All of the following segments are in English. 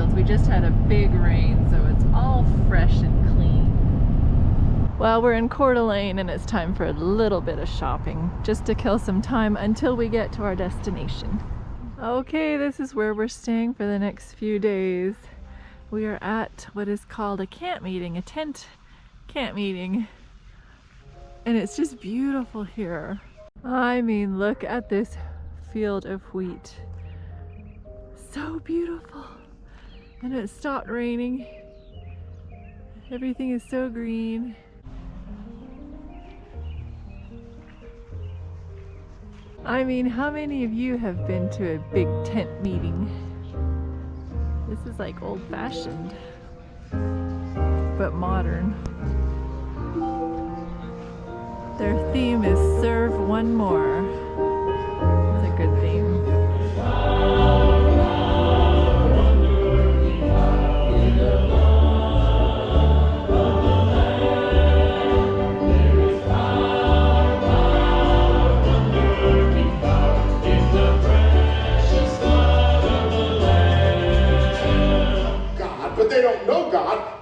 fields. We just had a big rain, so it's all fresh and clean. Well, we're in Coeur d'Alene and it's time for a little bit of shopping, just to kill some time until we get to our destination. Okay, this is where we're staying for the next few days. We are at what is called a camp meeting, a tent camp meeting. And it's just beautiful here. I mean, look at this field of wheat. So beautiful. And it stopped raining. Everything is so green. I mean, how many of you have been to a big tent meeting? This is like old-fashioned, but modern. Their theme is Serve One More. It's a good theme.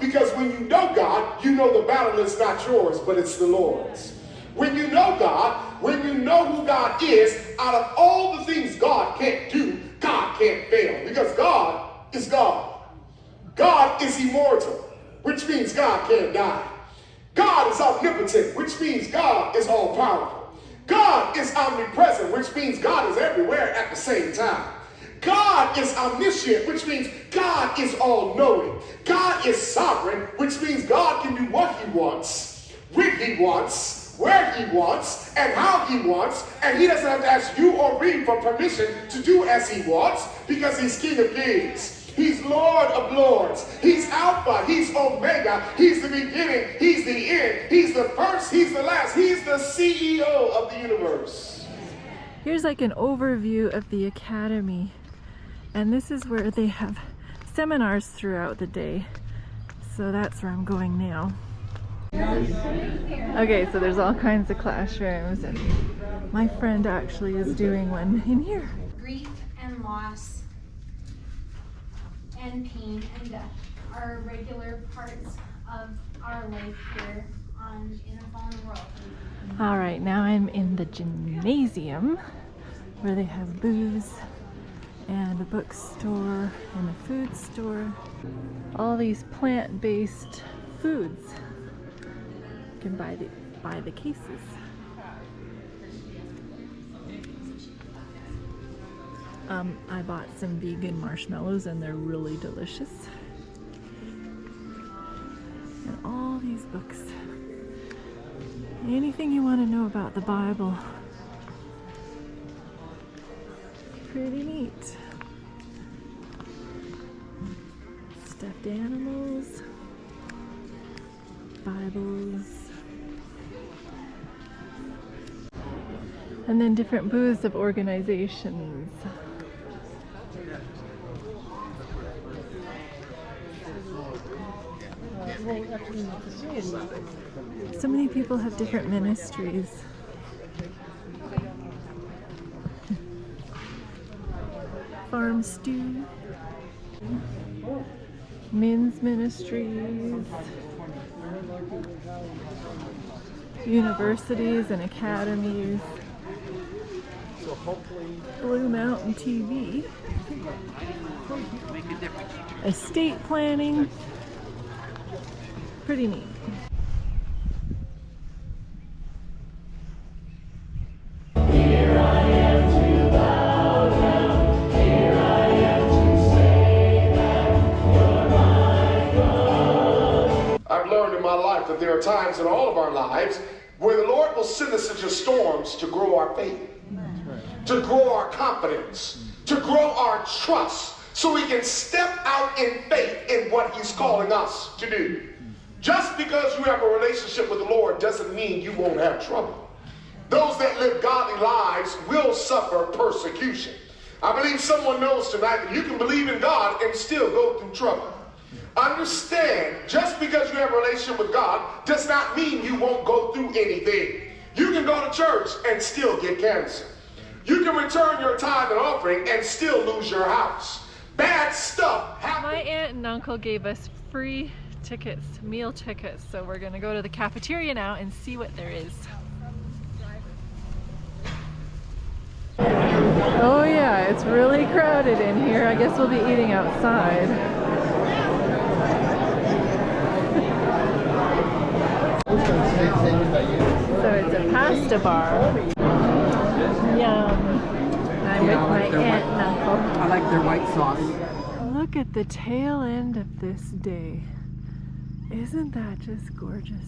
Because when you know God, you know the battle is not yours, but it's the Lord's. When you know God, when you know who God is, out of all the things God can't do, God can't fail. Because God is God. God is immortal, which means God can't die. God is omnipotent, which means God is all-powerful. God is omnipresent, which means God is everywhere at the same time. God is omniscient, which means God is all-knowing. God is sovereign, which means God can do what he wants, when he wants, where he wants, and how he wants, and he doesn't have to ask you or me for permission to do as he wants, because he's King of Kings. He's Lord of Lords. He's Alpha. He's Omega. He's the beginning. He's the end. He's the first. He's the last. He's the CEO of the universe. Here's like an overview of the academy. And this is where they have seminars throughout the day. So that's where I'm going now. Okay, so there's all kinds of classrooms, and my friend actually is doing one in here. Grief and loss and pain and death are regular parts of our life here in a fallen world. All right, now I'm in the gymnasium where they have booths and a bookstore and a food store. All these plant-based foods. You can buy the cases. I bought some vegan marshmallows and they're really delicious. And all these books. Anything you want to know about the Bible. Pretty neat. Stuffed animals, Bibles, and then different booths of organizations. So many people have different ministries. Farm stew, men's ministries, universities and academies, Blue Mountain TV, estate planning, pretty neat. That there are times in all of our lives where the Lord will send us into storms to grow our faith, to grow our confidence, to grow our trust, so we can step out in faith in what he's calling us to do. Just because you have a relationship with the Lord doesn't mean you won't have trouble. Those that live godly lives will suffer persecution. I believe someone knows tonight that you can believe in God and still go through trouble. Understand, just because you have a relationship with God does not mean you won't go through anything. You can go to church and still get cancer. You can return your tithe and offering and still lose your house. bad stuff happens. My aunt and uncle gave us free tickets, meal tickets, so we're gonna go to the cafeteria now and see what there is. Oh yeah, it's really crowded in here. I guess we'll be eating outside. So it's a pasta bar. Yum. I'm with my aunt and uncle. I like their white sauce. Look at the tail end of this day. Isn't that just gorgeous?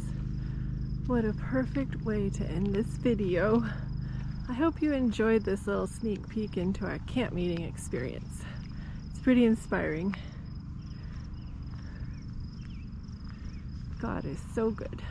What a perfect way to end this video. I hope you enjoyed this little sneak peek into our camp meeting experience. It's pretty inspiring. God is so good.